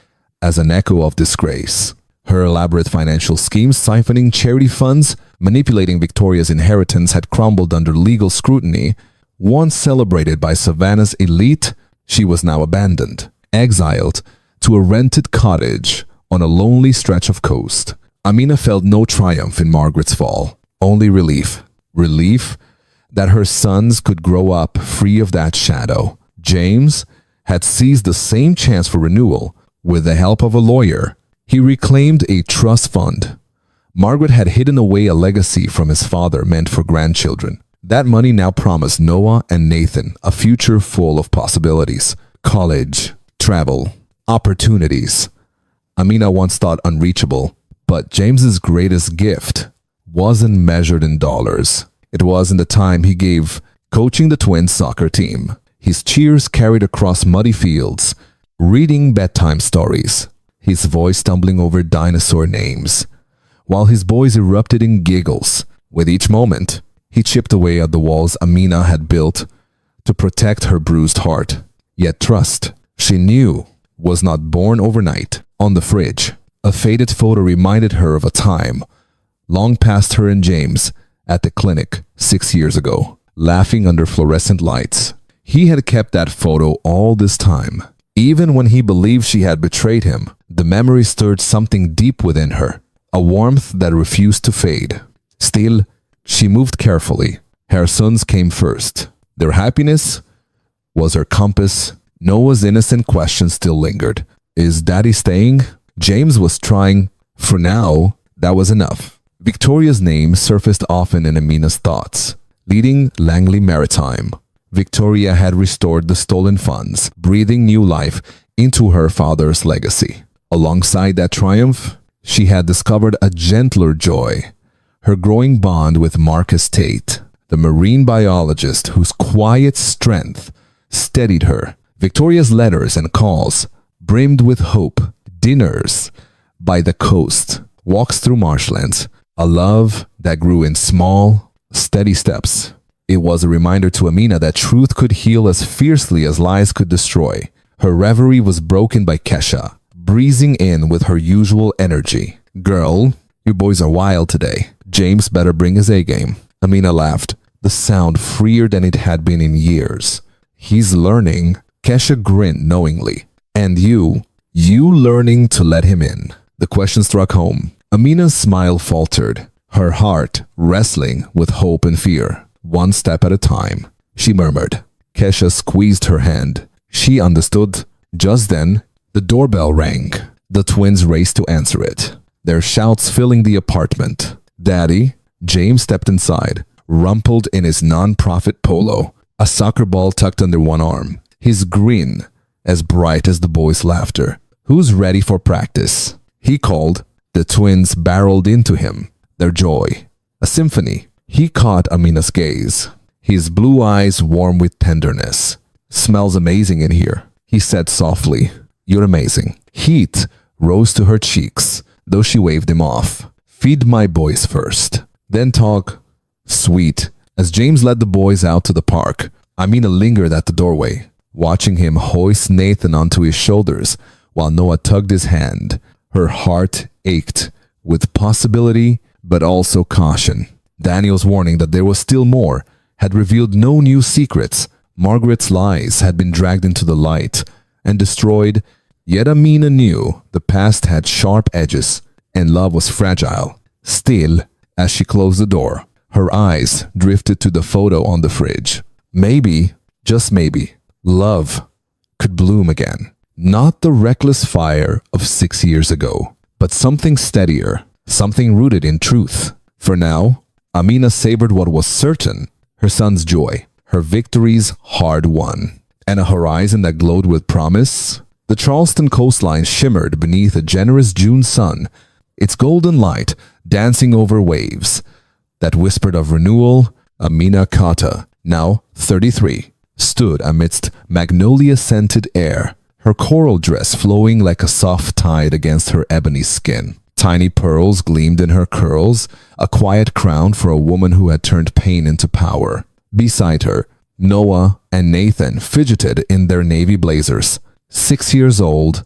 as an echo of disgrace. Her elaborate financial schemes, siphoning charity funds, manipulating Victoria's inheritance, had crumbled under legal scrutiny. Once celebrated by Savannah's elite, she was now abandoned, exiled to a rented cottage on a lonely stretch of coast. Amina felt no triumph in Margaret's fall, only relief. Relief that her sons could grow up free of that shadow. James had seized the same chance for renewal. With the help of a lawyer, he reclaimed a trust fund. Margaret had hidden away a legacy from his father meant for grandchildren. That money now promised Noah and Nathan a future full of possibilities. College, travel, opportunities. Amina once thought unreachable, but James's greatest gift wasn't measured in dollars. It was in the time he gave coaching the twins' soccer team. His cheers carried across muddy fields, reading bedtime stories, his voice stumbling over dinosaur names, while his boys erupted in giggles. With each moment, he chipped away at the walls Amina had built to protect her bruised heart. Yet trust, she knew, was not born overnight. On the fridge, a faded photo reminded her of a time long past her and James at the clinic 6 years ago, laughing under fluorescent lights. He had kept that photo all this time. Even when he believed she had betrayed him, the memory stirred something deep within her, a warmth that refused to fade. Still, she moved carefully. Her sons came first. Their happiness was her compass. Noah's innocent question still lingered. Is Daddy staying? James was trying. For now, that was enough. Victoria's name surfaced often in Amina's thoughts, leading Langley Maritime. Victoria had restored the stolen funds, breathing new life into her father's legacy. Alongside that triumph, she had discovered a gentler joy, her growing bond with Marcus Tate, the marine biologist whose quiet strength steadied her. Victoria's letters and calls brimmed with hope, dinners by the coast, walks through marshlands, a love that grew in small, steady steps. It was a reminder to Amina that truth could heal as fiercely as lies could destroy. Her reverie was broken by Kesha, breezing in with her usual energy. "Girl, you boys are wild today. James better bring his A-game." Amina laughed, the sound freer than it had been in years. "He's learning." Kesha grinned knowingly. "And you learning to let him in." The question struck home. Amina's smile faltered, her heart wrestling with hope and fear. "One step at a time," she murmured. Kesha squeezed her hand. She understood. Just then, the doorbell rang. The twins raced to answer it, their shouts filling the apartment. "Daddy?" James stepped inside, rumpled in his non-profit polo, a soccer ball tucked under one arm. his grin as bright as the boys' laughter. "Who's ready for practice?" he called. The twins barreled into him, their joy a symphony. He caught Amina's gaze, his blue eyes warm with tenderness. "Smells amazing in here," he said softly. "You're amazing." Heat rose to her cheeks, though she waved him off. "Feed my boys first, then talk." "Sweet." As James led the boys out to the park, Amina lingered at the doorway, watching him hoist Nathan onto his shoulders while Noah tugged his hand. Her heart ached with possibility, but also caution. Daniel's warning that there was still more had revealed no new secrets. Margaret's lies had been dragged into the light and destroyed, yet Amina knew the past had sharp edges and love was fragile. Still, as she closed the door, her eyes drifted to the photo on the fridge. Maybe, just maybe, love could bloom again. Not the reckless fire of 6 years ago, but something steadier, something rooted in truth. For now, Amina savored what was certain, her son's joy, her victories hard won, and a horizon that glowed with promise. The Charleston coastline shimmered beneath a generous June sun, its golden light dancing over waves that whispered of renewal. Amina Kata, now 33, stood amidst magnolia-scented air, her coral dress flowing like a soft tide against her ebony skin. Tiny pearls gleamed in her curls, a quiet crown for a woman who had turned pain into power. Beside her, Noah and Nathan fidgeted in their navy blazers, 6 years old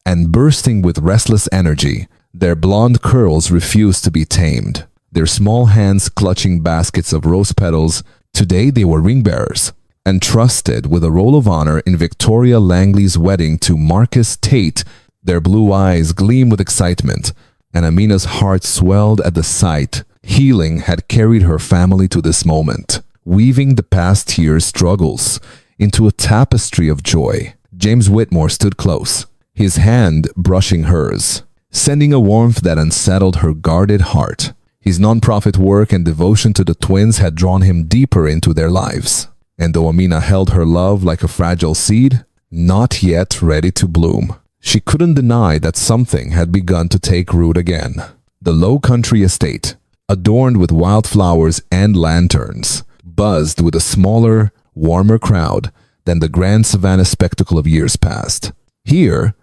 and bursting with restless energy. Their blonde curls refused to be tamed, their small hands clutching baskets of rose petals. Today they were ring bearers, entrusted with a role of honor in Victoria Langley's wedding to Marcus Tate. Their blue eyes gleamed with excitement, and Amina's heart swelled at the sight. Healing had carried her family to this moment, weaving the past year's struggles into a tapestry of joy. James Whitmore stood close, his hand brushing hers, sending a warmth that unsettled her guarded heart. His nonprofit work and devotion to the twins had drawn him deeper into their lives. And though Amina held her love like a fragile seed, not yet ready to bloom, she couldn't deny that something had begun to take root again. The low country estate, adorned with wildflowers and lanterns, buzzed with a smaller, warmer crowd than the grand savannah spectacle of years past. Here,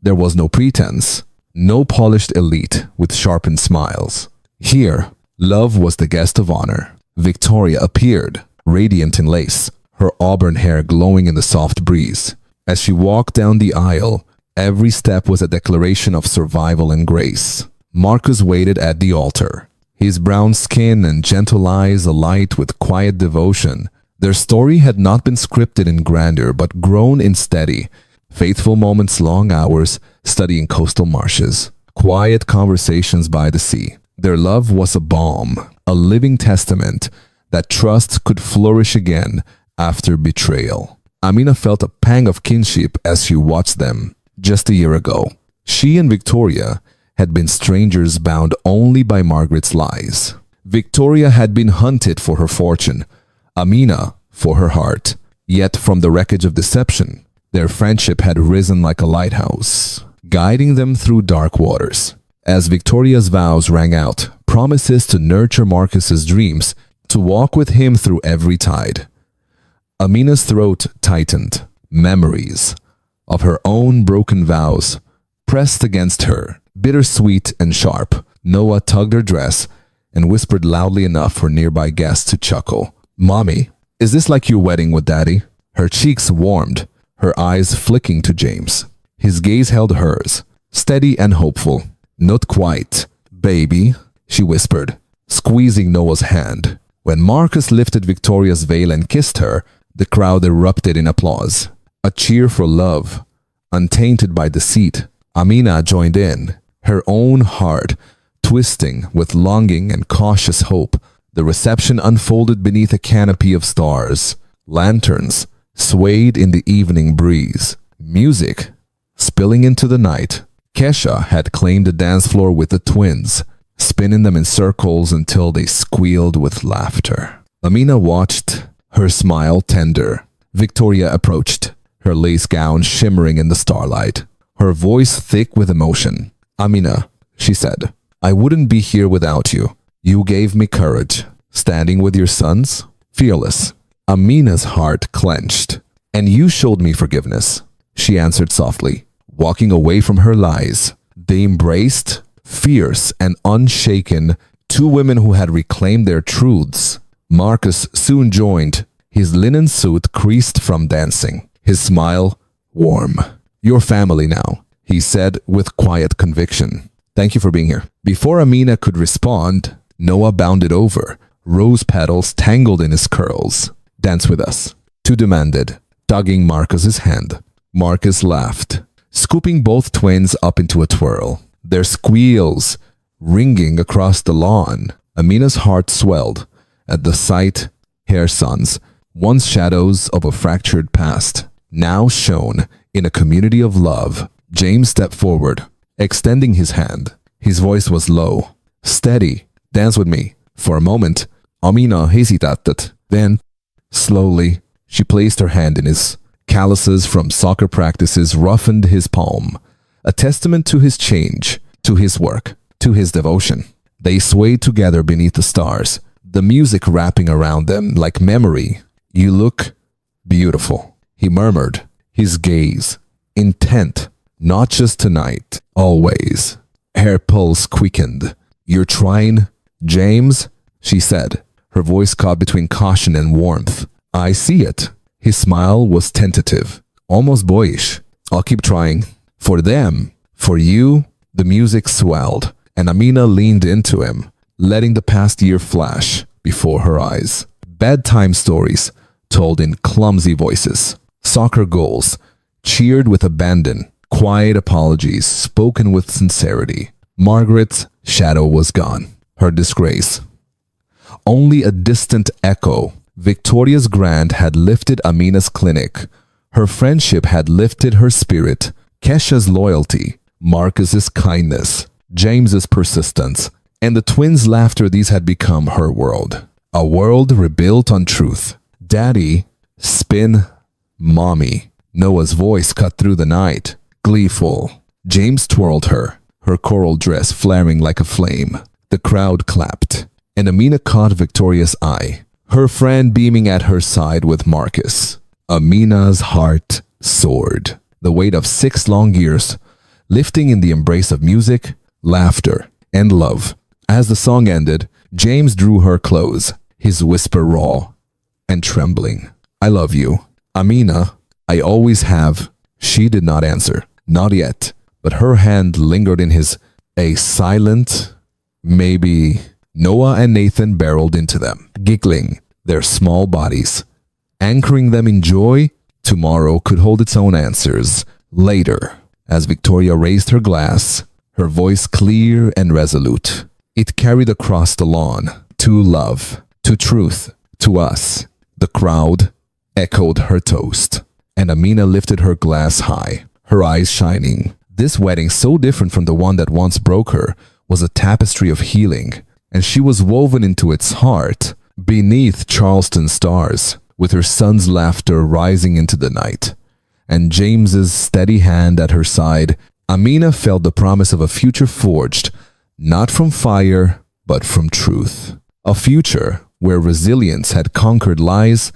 there was no pretense, no polished elite with sharpened smiles. Here, love was the guest of honor. Victoria appeared, radiant in lace, her auburn hair glowing in the soft breeze. As she walked down the aisle, every step was a declaration of survival and grace. Marcus waited at the altar, his brown skin and gentle eyes alight with quiet devotion. Their story had not been scripted in grandeur, but grown in steady, faithful moments, long hours studying coastal marshes, quiet conversations by the sea. Their love was a balm, a living testament that trust could flourish again after betrayal. Amina felt a pang of kinship as she watched them. Just a year ago, she and Victoria had been strangers bound only by Margaret's lies. Victoria had been hunted for her fortune, Amina for her heart. Yet from the wreckage of deception, their friendship had risen like a lighthouse, guiding them through dark waters. As Victoria's vows rang out, promises to nurture Marcus's dreams, to walk with him through every tide, Amina's throat tightened. Memories of her own broken vows pressed against her, bittersweet and sharp. Noah tugged her dress and whispered loudly enough for nearby guests to chuckle. "Mommy, is this like your wedding with Daddy?" Her cheeks warmed, her eyes flicking to James. His gaze held hers, steady and hopeful. "Not quite, baby," she whispered, squeezing Noah's hand. When Marcus lifted Victoria's veil and kissed her, the crowd erupted in applause. A cheer for love, untainted by deceit. Amina joined in, her own heart twisting with longing and cautious hope. The reception unfolded beneath a canopy of stars. Lanterns swayed in the evening breeze. Music spilling into the night. Kesha had claimed the dance floor with the twins, spinning them in circles until they squealed with laughter. Amina watched, her smile tender. Victoria approached, her lace gown shimmering in the starlight, her voice thick with emotion. "Amina," she said, "I wouldn't be here without you. You gave me courage. Standing with your sons? Fearless." Amina's heart clenched. "And you showed me forgiveness," she answered softly, walking away from her lies. They embraced, fierce and unshaken, two women who had reclaimed their truths. Marcus soon joined, his linen suit creased from dancing, his smile warm. "Your family now," he said with quiet conviction. "Thank you for being here." Before Amina could respond, Noah bounded over, rose petals tangled in his curls. "Dance with us," two demanded, tugging Marcus's hand. Marcus laughed, scooping both twins up into a twirl, their squeals ringing across the lawn. Amina's heart swelled at the sight. Her sons, once shadows of a fractured past, now shone in a community of love. James stepped forward, extending his hand. His voice was low. "Steady, dance with me." For a moment, Amina hesitated. Then, slowly, she placed her hand in his. Calluses from soccer practices roughened his palm, a testament to his change, to his work, to his devotion. They swayed together beneath the stars, the music wrapping around them like memory. "You look beautiful," he murmured, his gaze intent, "not just tonight, always." Her pulse quickened. "You're trying, James," she said, her voice caught between caution and warmth. "I see it." His smile was tentative, almost boyish. "I'll keep trying. For them, for you." The music swelled, and Amina leaned into him, letting the past year flash before her eyes. Bedtime stories told in clumsy voices. Soccer goals cheered with abandon. Quiet apologies spoken with sincerity. Margaret's shadow was gone. Her disgrace only a distant echo. Victoria's grant had lifted Amina's clinic. Her friendship had lifted her spirit. Kesha's loyalty, Marcus's kindness, James's persistence, and the twins' laughter, these had become her world. A world rebuilt on truth. "Daddy, spin, mommy." Noah's voice cut through the night, gleeful. James twirled her, her coral dress flaring like a flame. The crowd clapped, and Amina caught Victoria's eye, her friend beaming at her side with Marcus. Amina's heart soared, the weight of 6 long years lifting in the embrace of music, laughter, and love. As the song ended, James drew her close, his whisper raw and trembling. "I love you, Amina. I always have." She did not answer, not yet, but her hand lingered in his. A silent, maybe. Noah and Nathan barreled into them, giggling, their small bodies, anchoring them in joy. Tomorrow could hold its own answers. Later, as Victoria raised her glass, her voice clear and resolute, it carried across the lawn. "To love, to truth, to us." The crowd echoed her toast, and Amina lifted her glass high, her eyes shining. This wedding, so different from the one that once broke her, was a tapestry of healing, and she was woven into its heart, beneath Charleston stars, with her son's laughter rising into the night, and James's steady hand at her side. Amina felt the promise of a future forged, not from fire, but from truth. A future where resilience had conquered lies,